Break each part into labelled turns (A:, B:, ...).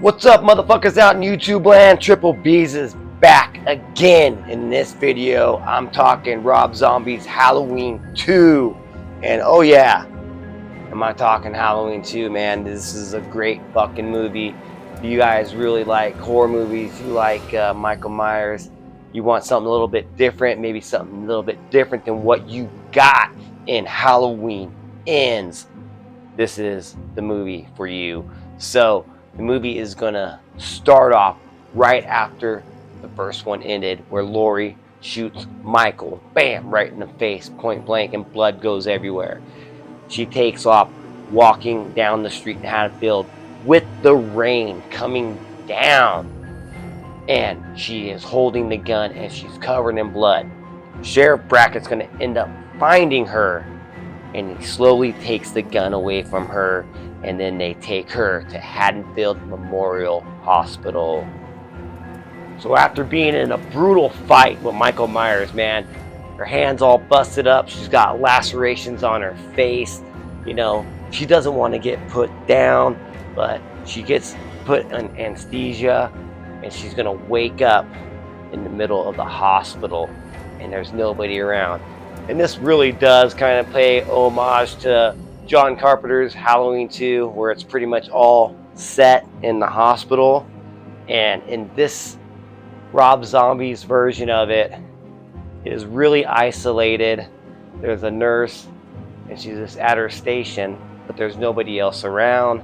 A: What's up, motherfuckers out in YouTube land? Triple B's is back again. In this video, I'm talking Rob Zombie's Halloween 2. And oh yeah, am I talking Halloween 2, man? This is a great fucking movie. If you guys really like horror movies, you like Michael Myers, you want something a little bit different, maybe something a little bit different than what you got in Halloween Ends, this is the movie for you. So the movie is gonna start off right after the first one ended, where Laurie shoots Michael, bam, right in the face, point blank, and blood goes everywhere. She takes off walking down the street in Haddonfield with the rain coming down, and she is holding the gun and she's covered in blood. Sheriff Brackett's gonna end up finding her, and he slowly takes the gun away from her, and then they take her to Haddonfield Memorial Hospital. So after being in a brutal fight with Michael Myers, man, her hand's all busted up, she's got lacerations on her face, you know, she doesn't want to get put down, but she gets put on anesthesia, and she's gonna wake up in the middle of the hospital, and there's nobody around. And this really does kind of pay homage to John Carpenter's Halloween 2, where it's pretty much all set in the hospital. And in this Rob Zombie's version of it, it is really isolated. There's a nurse, and she's just at her station, but there's nobody else around.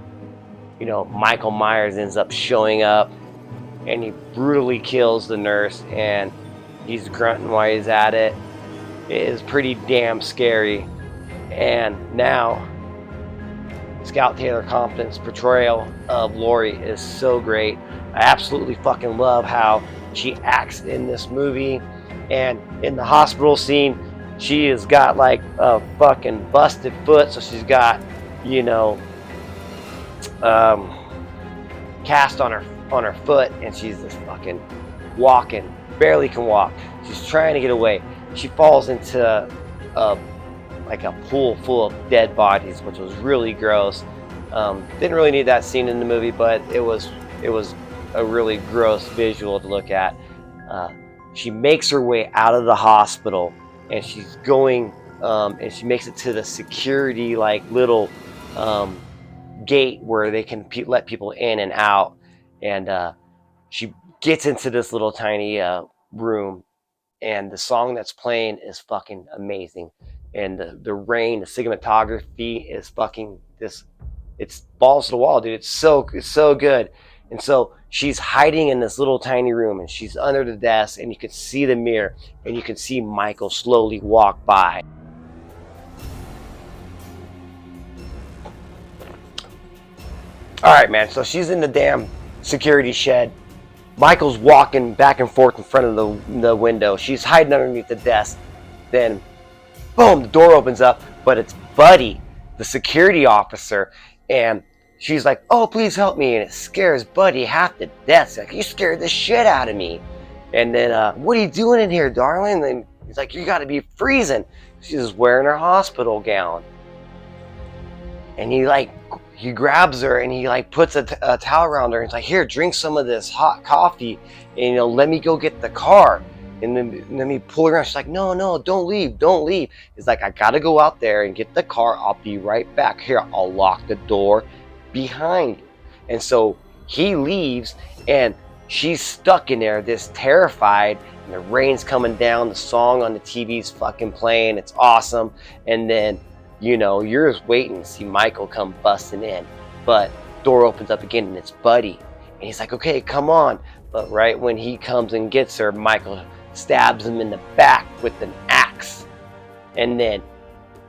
A: You know, Michael Myers ends up showing up, and he brutally kills the nurse, and he's grunting while he's at it. It is pretty damn scary. And now Scout Taylor-Compton's portrayal of Laurie is so great. I absolutely fucking love how she acts in this movie. And in the hospital scene, she has got like a fucking busted foot, so she's got, you know, cast on her foot, and she's just fucking walking, barely can walk. She's trying to get away. She falls into like a pool full of dead bodies, which was really gross. Didn't really need that scene in the movie, but it was a really gross visual to look at. She makes her way out of the hospital, and she's going, and she makes it to the security like little gate where they can let people in and out. And she gets into this little tiny room, and the song that's playing is fucking amazing. And the rain, the cinematography is fucking it's balls to the wall, dude. It's so good. And so she's hiding in this little tiny room, and she's under the desk, and you can see the mirror, and you can see Michael slowly walk by. All right, man, so she's in the damn security shed. Michael's walking back and forth in front of the window. She's hiding underneath the desk. Then boom, the door opens up, but it's Buddy, the security officer, and she's like, "Oh, please help me," and it scares Buddy half to death. She's like, "You scared the shit out of me." And then, "What are you doing in here, darling?" And he's like, "You got to be freezing." She's just wearing her hospital gown, and he grabs her, and he like puts a towel around her, and he's like, "Here, drink some of this hot coffee, and you know, let me go get the car." And then he pull her around. She's like, no, don't leave. He's like, "I gotta go out there and get the car. I'll be right back. Here, I'll lock the door behind you." And so he leaves, and she's stuck in there, this terrified, and the rain's coming down. The song on the TV's fucking playing. It's awesome. And then, you know, you're just waiting to see Michael come busting in. But door opens up again, and it's Buddy. And he's like, "Okay, come on." But right when he comes and gets her, Michael stabs him in the back with an axe, and then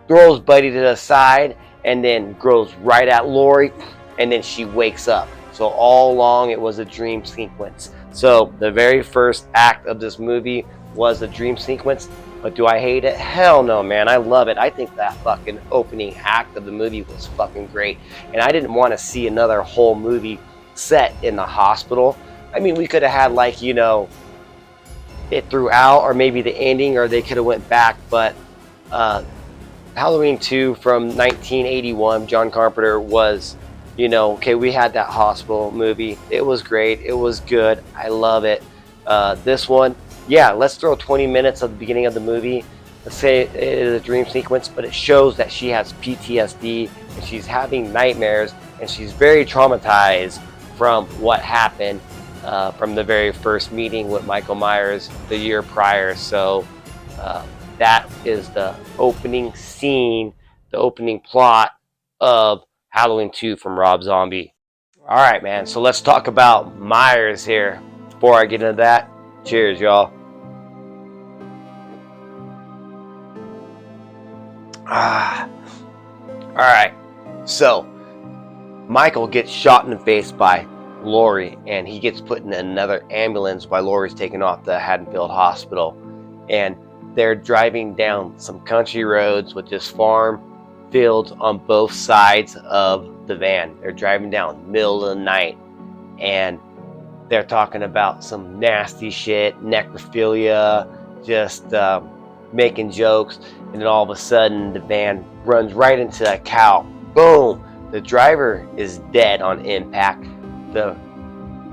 A: throws Buddy to the side, and then goes right at Laurie, and then she wakes up. So all along it was a dream sequence. So the very first act of this movie was a dream sequence. But do I hate it? Hell no, man. I love it. I think that fucking opening act of the movie was fucking great, and I didn't want to see another whole movie set in the hospital. I mean, we could have had, like, you know, it throughout, or maybe the ending, or they could have went back. But Halloween 2 from 1981, John Carpenter, was You know, okay, we had that hospital movie. It was great. It was good. I love it. This one, yeah, let's throw 20 minutes of the beginning of the movie. Let's say it is a dream sequence, but it shows that she has PTSD and she's having nightmares and she's very traumatized from what happened from the very first meeting with Michael Myers the year prior. So that is the opening scene, the opening plot of Halloween 2 from Rob Zombie. All right, man. So let's talk about Myres here. Before I get into that, cheers, y'all. All right. So Michael gets shot in the face by Laurie, and he gets put in another ambulance while Laurie's taken off to Haddonfield Hospital. And they're driving down some country roads with this farm fields on both sides of the van. They're driving down middle of the night, and they're talking about some nasty shit, necrophilia, just making jokes. And then all of a sudden the van runs right into a cow. Boom! The driver is dead on impact. The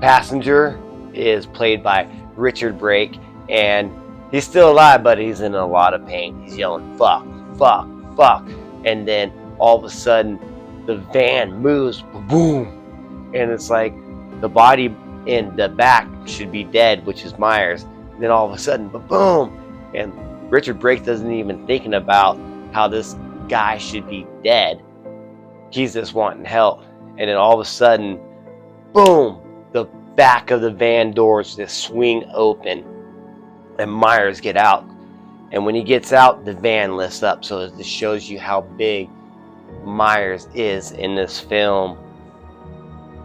A: passenger is played by Richard Brake, and he's still alive, but he's in a lot of pain. He's yelling, fuck, fuck, fuck. And then all of a sudden the van moves, boom, and it's like the body in the back should be dead, which is Myres. And then all of a sudden, boom, and Richard Brake doesn't even thinking about how this guy should be dead. He's just wanting help. And then all of a sudden, boom, the back of the van doors just swing open and Myres get out. And when he gets out, the van lifts up. So this shows you how big Myres is in this film.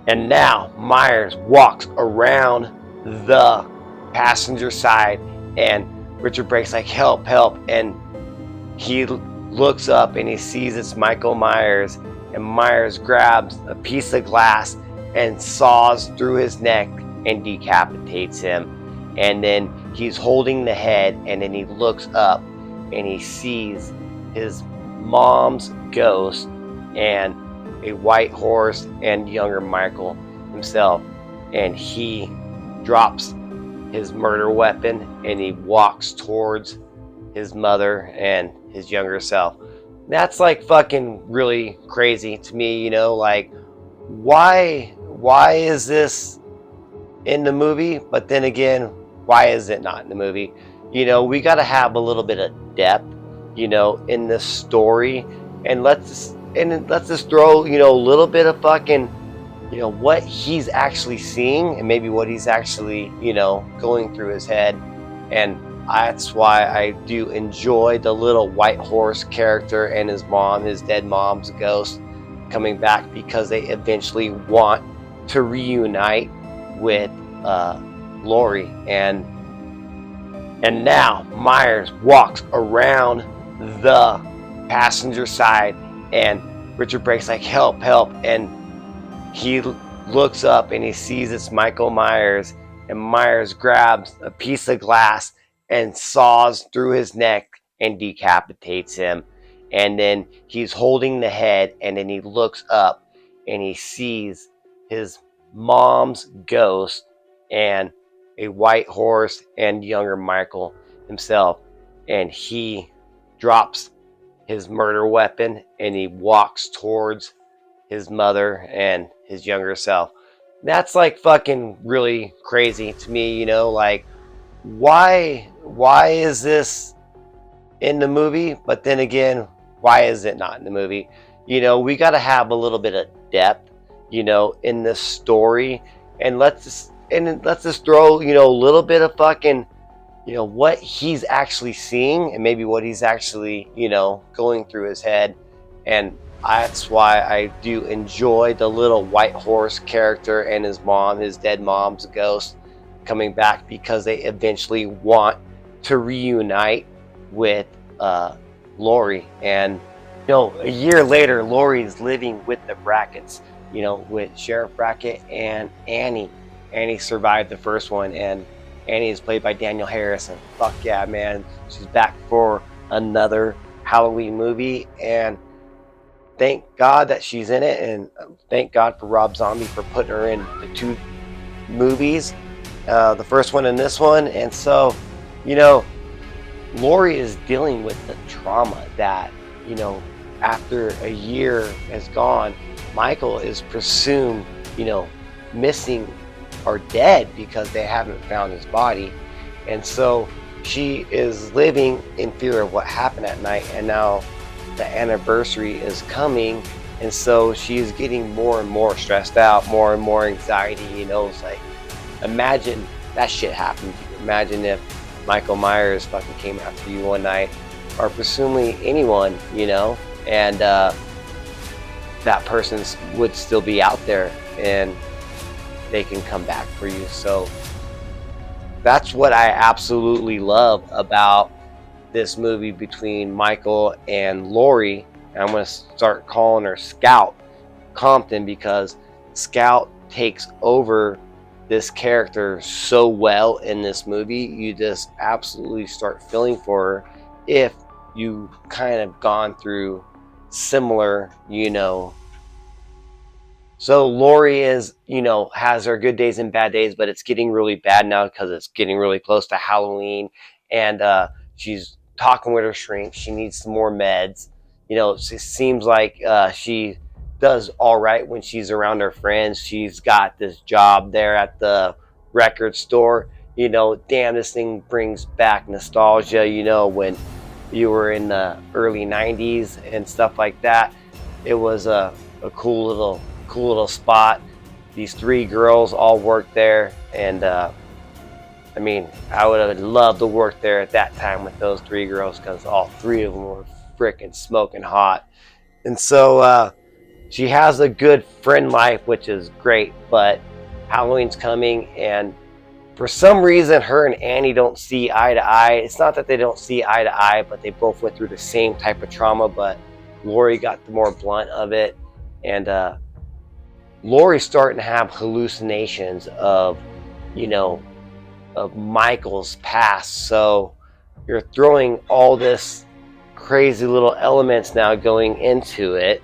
A: And now Myres walks around the passenger side, and Richard Brake's like, help, help. And he looks up and he sees it's Michael Myres, and Myres grabs a piece of glass and saws through his neck and decapitates him. And then he's holding the head, and then he looks up and he sees his mom's ghost and a white horse and younger Michael himself. And he drops his murder weapon and he walks towards his mother and his younger self. That's like fucking really crazy to me, you know, like why is this in the movie? But then again, why is it not in the movie? You know, we got to have a little bit of depth, you know, in this story, and let's just throw, you know, a little bit of fucking, you know, what he's actually seeing and maybe what he's actually, you know, going through his head. And that's why I do enjoy the little white horse character and his mom, his dead mom's ghost, coming back, because they eventually want to reunite with Laurie. And now Myres walks around the passenger side, and Richard Brake's like, help, help. And he looks up and he sees it's Michael Myres, and Myres grabs a piece of glass and saws through his neck and decapitates him. And then he's holding the head, and then he looks up and he sees his mom's ghost and a white horse and younger Michael himself. And he drops his murder weapon and he walks towards his mother and his younger self. That's like fucking really crazy to me, you know, like why is this in the movie? But then again, why is it not in the movie? You know, we got to have a little bit of depth, you know, in this story, and let's just throw, you know, a little bit of fucking, you know, what he's actually seeing and maybe what he's actually, you know, going through his head. And that's why I do enjoy the little white horse character and his mom, his dead mom's ghost, coming back, because they eventually want to reunite with Laurie. And you know, a year later, Laurie's living with the Brackets, you know, with Sheriff Brackett and Annie. Annie survived the first one, and Annie is played by Danielle Harris. And fuck yeah, man, she's back for another Halloween movie. And thank God that she's in it, and thank God for Rob Zombie for putting her in the 2 movies, the first one and this one. And so, you know, Laurie is dealing with the trauma that, you know, after a year has gone, Michael is presumed, you know, missing or dead because they haven't found his body. And so she is living in fear of what happened at night, and now the anniversary is coming, and so she's getting more and more stressed out, more and more anxiety. You know, it's like, imagine that shit happened to you. Imagine if Michael Myres fucking came after you one night, or presumably anyone, you know, and that person would still be out there and they can come back for you. So that's what I absolutely love about this movie between Michael and Laurie. And I'm going to start calling her Scout Compton, because Scout takes over this character so well in this movie. You just absolutely start feeling for her if you kind of gone through similar, you know. So Laurie is, you know, has her good days and bad days, but it's getting really bad now because it's getting really close to Halloween, and she's talking with her shrink. She needs some more meds. You know, it seems like she does all right when she's around her friends. She's got this job there at the record store. You know, damn, this thing brings back nostalgia, you know, when you were in the early 90s and stuff like that. It was a cool little spot. These 3 girls all worked there, and I mean, I would have loved to work there at that time with those 3 girls, because all 3 of them were freaking smoking hot. And so she has a good friend life, which is great, but Halloween's coming, and for some reason her and Annie don't see eye to eye. It's not that they don't see eye to eye, but they both went through the same type of trauma, but Laurie got the more blunt of it. And Laurie's starting to have hallucinations of, you know, of Michael's past. So you're throwing all this crazy little elements now going into it.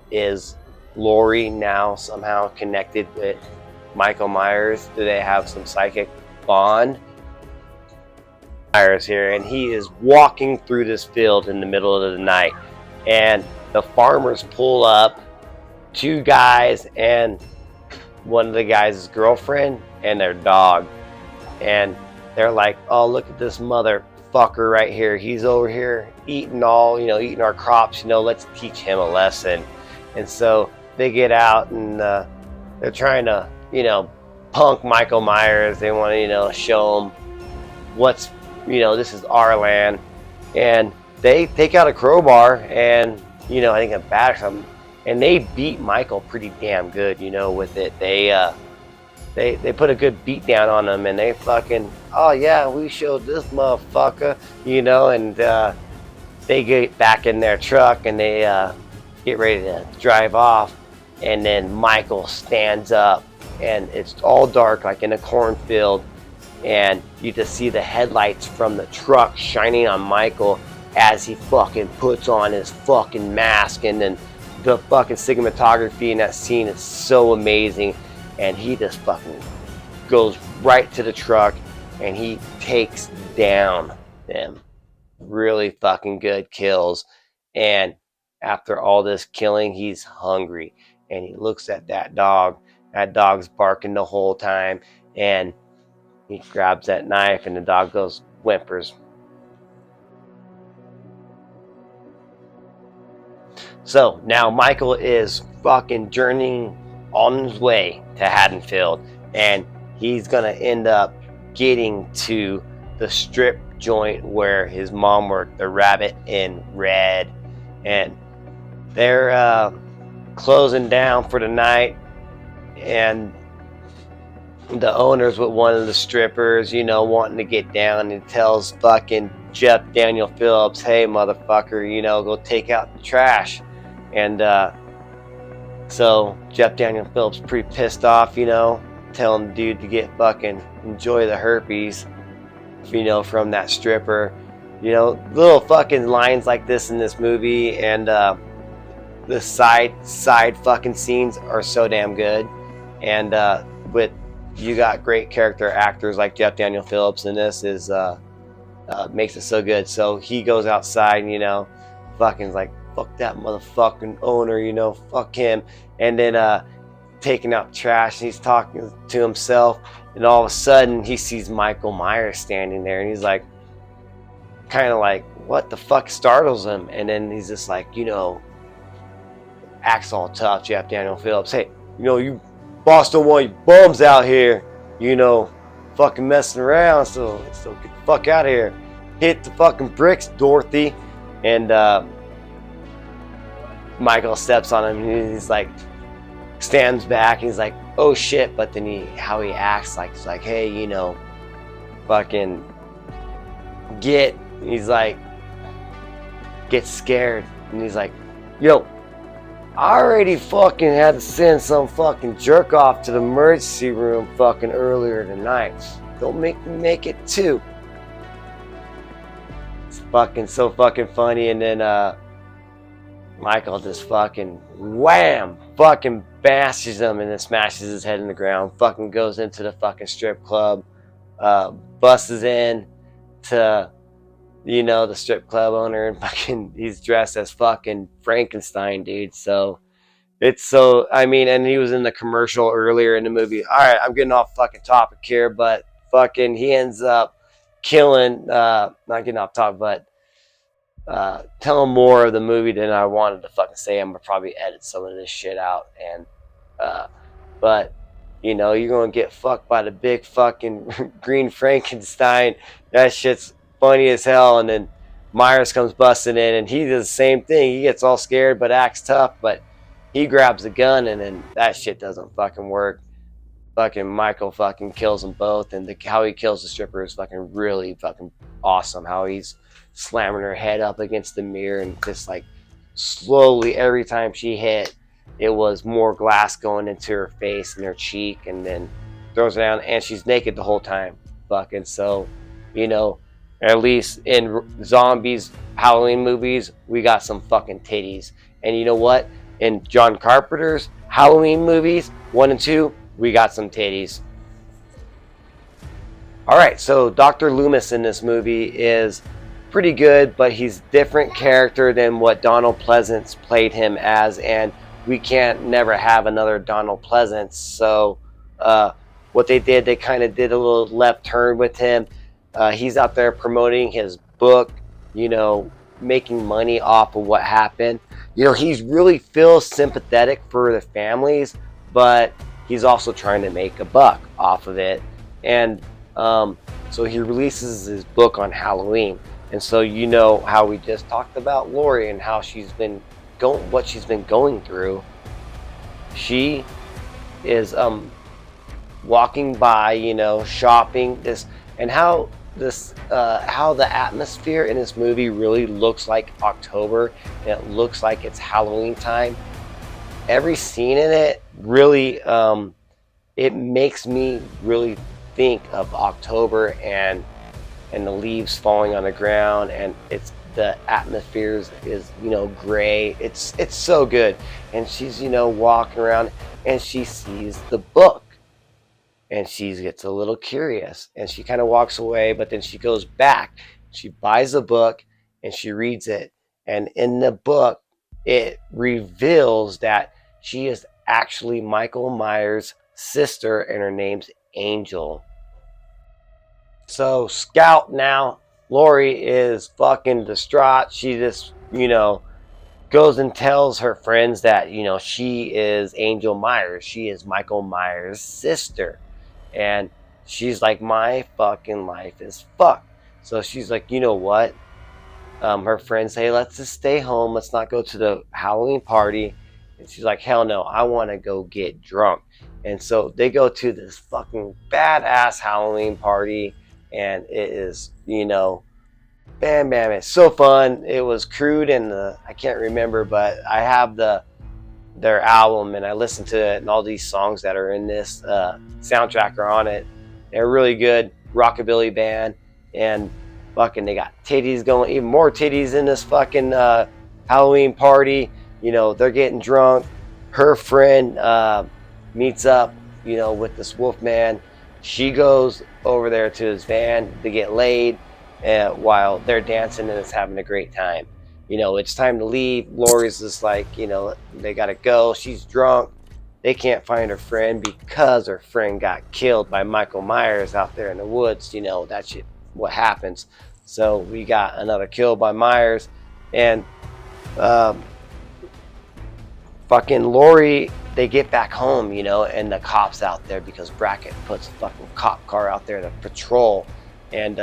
A: Is Laurie now somehow connected with Michael Myres? Do they have some psychic bond? Myres here, and he is walking through this field in the middle of the night, and the farmers pull up, 2 guys and one of the guys' girlfriend and their dog, and they're like, oh, look at this motherfucker right here. He's over here eating eating our crops, you know, let's teach him a lesson. And so they get out, and they're trying to, you know, punk Michael Myres. They want to, you know, show him what's, you know, this is our land. And they take out a crowbar and, you know, I think a bat or something, and they beat Michael pretty damn good, you know, with it. They put a good beat down on him, and they fucking, oh yeah, we showed this motherfucker, you know. And they get back in their truck, and they get ready to drive off. And then Michael stands up, and it's all dark, like in a cornfield, and you just see the headlights from the truck shining on Michael as he fucking puts on his fucking mask. And then the fucking cinematography in that scene is so amazing, and he just fucking goes right to the truck and he takes down them. Really fucking good kills. And after all this killing, he's hungry, and he looks at that dog. That dog's barking the whole time, and he grabs that knife, and the dog goes, whimpers. So now Michael is fucking journeying on his way to Haddonfield, and he's gonna end up getting to the strip joint where his mom worked, the Rabbit in Red, and they're closing down for the night. And the owner's with one of the strippers, you know, wanting to get down, and tells fucking Jeff Daniel Phillips, hey motherfucker, you know, go take out the trash. And so Jeff Daniel Phillips pretty pissed off, you know, telling the dude to get fucking enjoy the herpes, you know, from that stripper. You know, little fucking lines like this in this movie. And the side fucking scenes are so damn good. And with you got great character actors like Jeff Daniel Phillips in this is makes it so good. So he goes outside and, you know, fucking like, fuck that motherfucking owner, you know, fuck him. And then taking out trash, and he's talking to himself, and all of a sudden he sees Michael Myers standing there, and he's like, kind of like, what the fuck, startles him. And then he's just like, you know, acts all tough, Jeff Daniel Phillips, hey, you know, you boss don't want you bums out here, you know, fucking messing around, so get the fuck out of here. Hit the fucking bricks, Dorothy. And Michael steps on him, and he's like, stands back, and he's like, oh shit. But then how he acts, like, he's like, hey, you know, fucking he's like, get scared. And he's like, yo, I already fucking had to send some fucking jerk off to the emergency room fucking earlier tonight. Don't make me make it too. It's fucking so fucking funny. And then Michael just fucking wham, fucking bashes him, and then smashes his head in the ground. Fucking goes into the fucking strip club, busts in to, you know, the strip club owner, and fucking he's dressed as fucking Frankenstein, dude. So it's so, I mean, and he was in the commercial earlier in the movie. All right, I'm getting off fucking topic here, but fucking he ends up killing, not getting off topic, but telling more of the movie than I wanted to fucking say. I'm gonna probably edit some of this shit out, and but you know, you're gonna get fucked by the big fucking green Frankenstein. That shit's funny as hell. And then Myres comes busting in, and he does the same thing. He gets all scared but acts tough, but he grabs a gun, and then that shit doesn't fucking work. Fucking Michael fucking kills them both, and how he kills the stripper is fucking really fucking awesome. How he's slamming her head up against the mirror, and just like slowly every time she hit, it was more glass going into her face and her cheek, and then throws her down, and she's naked the whole time. Fucking, so, you know, at least in zombies Halloween movies, we got some fucking titties. And you know what? In John Carpenter's Halloween movies 1 and 2, we got some titties. Alright, so Dr. Loomis in this movie is pretty good, but he's different character than what Donald Pleasance played him as, and we can't never have another Donald Pleasance. So what they did, they kind of did a little left turn with him. He's out there promoting his book, you know, making money off of what happened. You know, he's really feels sympathetic for the families, but he's also trying to make a buck off of it. And so he releases his book on Halloween. And so, you know, how we just talked about Laurie and how she's been what she's been going through. She is walking by, you know, shopping this, and how the atmosphere in this movie really looks like October, and it looks like it's Halloween time. Every scene in it really it makes me really think of October, and the leaves falling on the ground, and it's the atmosphere is, you know, gray. It's so good. And she's, you know, walking around, and she sees the book, and she gets a little curious, and she kind of walks away, but then she goes back. She buys the book, and she reads it, and in the book it reveals that she is actually Michael Myers' sister, and her name's Angel. So Scout now, Laurie is fucking distraught. She just, you know, goes and tells her friends that, you know, she is Angel Myers. She is Michael Myers' sister. And she's like, my fucking life is fucked. So she's like, you know what? Her friends say, let's just stay home. Let's not go to the Halloween party. And she's like, hell no, I want to go get drunk. And so they go to this fucking badass Halloween party. And it is, you know, bam, bam, it's so fun. It was crude, and I can't remember, but I have their album, and I listened to it, and all these songs that are in this soundtrack are on it. They're really good rockabilly band, and fucking they got titties going, even more titties in this fucking Halloween party. You know, they're getting drunk. Her friend meets up, you know, with this wolf man. She goes over there to his van to get laid while they're dancing and it's having a great time. You know, it's time to leave. Laurie's just like, you know, they got to go. She's drunk. They can't find her friend because her friend got killed by Michael Myres out there in the woods. You know, that's what happens. So we got another kill by Myres. And um, fucking Laurie, they get back home, you know, and the cops out there because Brackett puts a fucking cop car out there to patrol. And,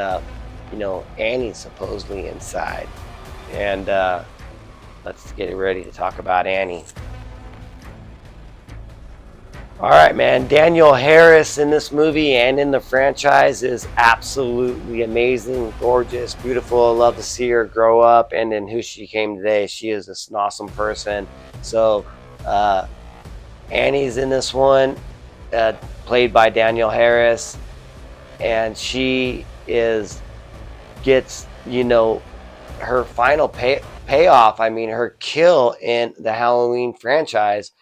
A: you know, Annie's supposedly inside. And let's get ready to talk about Annie. All right, man. Danielle Harris in this movie and in the franchise is absolutely amazing, gorgeous, beautiful. I love to see her grow up and in who she came today. She is just an awesome person. So Annie's in this one, played by Danielle Harris, and she gets, you know, her final payoff. I mean, her kill in the Halloween franchise.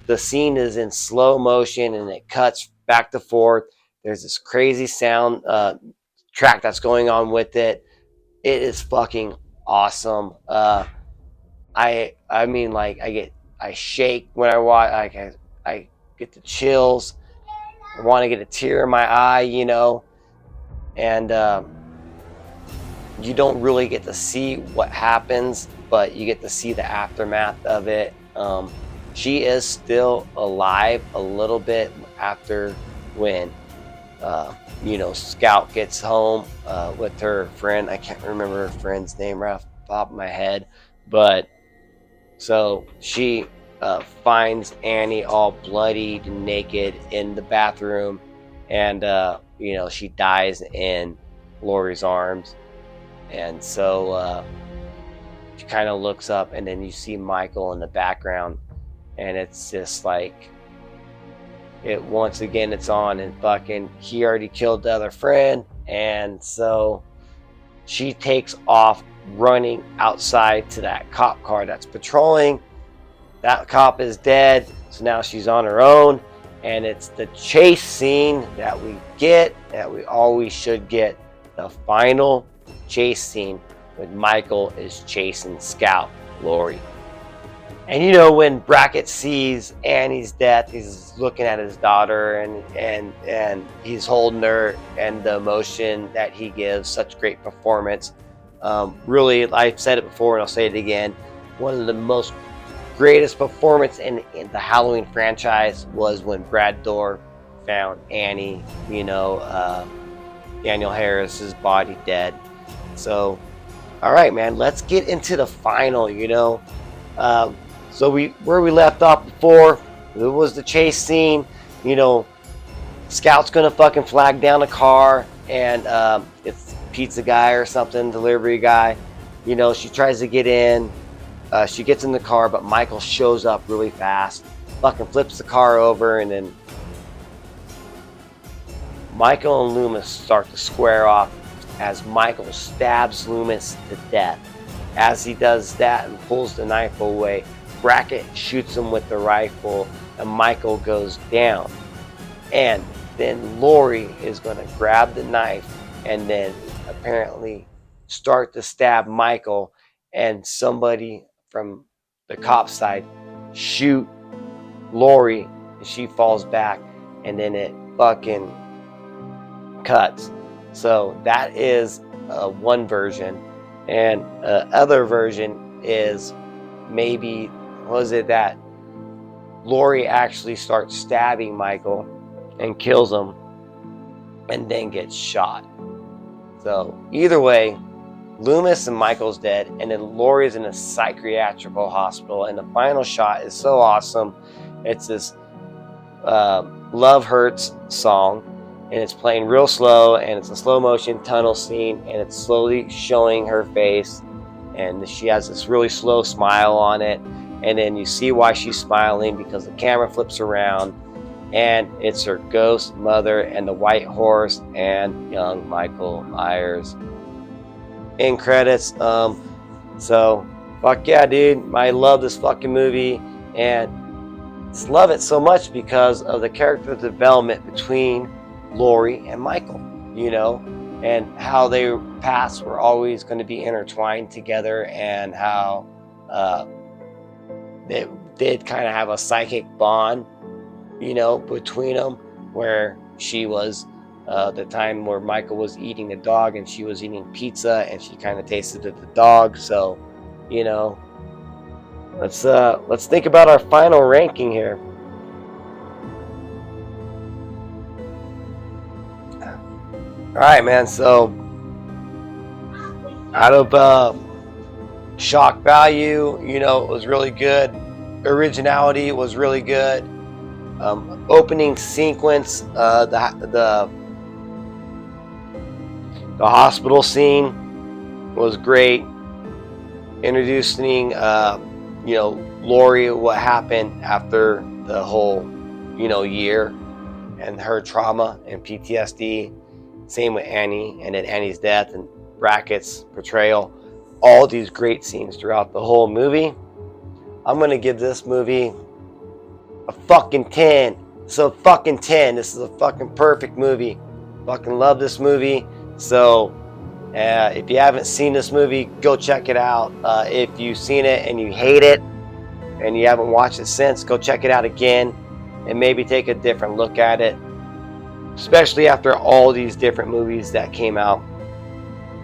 A: The scene is in slow motion and it cuts back to forth. There's this crazy sound track that's going on with it. It is fucking awesome. I mean, like, I shake when I watch. I get the chills. I want to get a tear in my eye, you know. And you don't really get to see what happens, but you get to see the aftermath of it. She is still alive a little bit after when, you know, Scout gets home with her friend. I can't remember her friend's name right off the top of my head. But so she finds Annie all bloodied and naked in the bathroom. And, you know, she dies in Laurie's arms. And so she kind of looks up and then you see Michael in the background. And it's just like, once again, it's on and fucking, he already killed the other friend. And so she takes off running outside to that cop car that's patrolling. That cop is dead. So now she's on her own. And it's the chase scene that we get, that we always should get. The final chase scene when Michael is chasing Scout, Laurie. And you know, when Brackett sees Annie's death, he's looking at his daughter and he's holding her, and the emotion that he gives, such great performance. Really, I've said it before and I'll say it again, one of the most greatest performance in the Halloween franchise was when Brad Dourif found Annie, you know, Danielle Harris's body dead. So, all right, man, let's get into the final, you know. So where we left off before, it was the chase scene. You know, Scout's gonna fucking flag down a car, and it's pizza guy or something, delivery guy. You know, she tries to get in. She gets in the car, but Michael shows up really fast, fucking flips the car over, and then Michael and Loomis start to square off as Michael stabs Loomis to death. As he does that and pulls the knife away, Brackett shoots him with the rifle and Michael goes down. And then Laurie is going to grab the knife and then apparently start to stab Michael, and somebody from the cop side shoot Laurie and she falls back, and then it fucking cuts. So that is one version. And other version is maybe, was it that Laurie actually starts stabbing Michael and kills him and then gets shot. So either way, Loomis and Michael's dead, and then Laurie's in a psychiatrical hospital, and the final shot is so awesome. It's this Love Hurts song, and it's playing real slow, and it's a slow motion tunnel scene, and it's slowly showing her face, and she has this really slow smile on it, and then you see why she's smiling, because the camera flips around and it's her ghost mother and the white horse and young Michael Myres. In credits. So Fuck yeah, dude. I love this fucking movie, and just love it so much because of the character development between Laurie and Michael, you know, and how their paths were always going to be intertwined together, and how they did kind of have a psychic bond, you know, between them, where she was the time where Michael was eating the dog and she was eating pizza, and she kind of tasted the dog. So, you know, let's think about our final ranking here. All right, man. So out of shock value, you know, it was really good. Originality was really good. Opening sequence, the hospital scene was great. Introducing, you know, Laurie, what happened after the whole, you know, year, and her trauma and PTSD. Same with Annie, and then Annie's death, and brackets betrayal. All these great scenes throughout the whole movie. I'm gonna give this movie a fucking 10. So fucking 10. This is a fucking perfect movie. Fucking love this movie. So if you haven't seen this movie, go check it out. If you've seen it and you hate it and you haven't watched it since, go check it out again and maybe take a different look at it, especially after all these different movies that came out.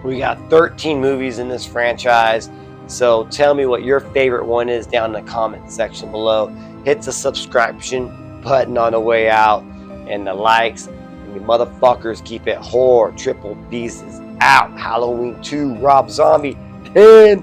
A: We got 13 movies in this franchise, so tell me what your favorite one is down in the comment section below. Hit the subscription button on the way out, and the likes, and you motherfuckers keep it whore. Triple B's is out. Halloween 2, Rob Zombie 10.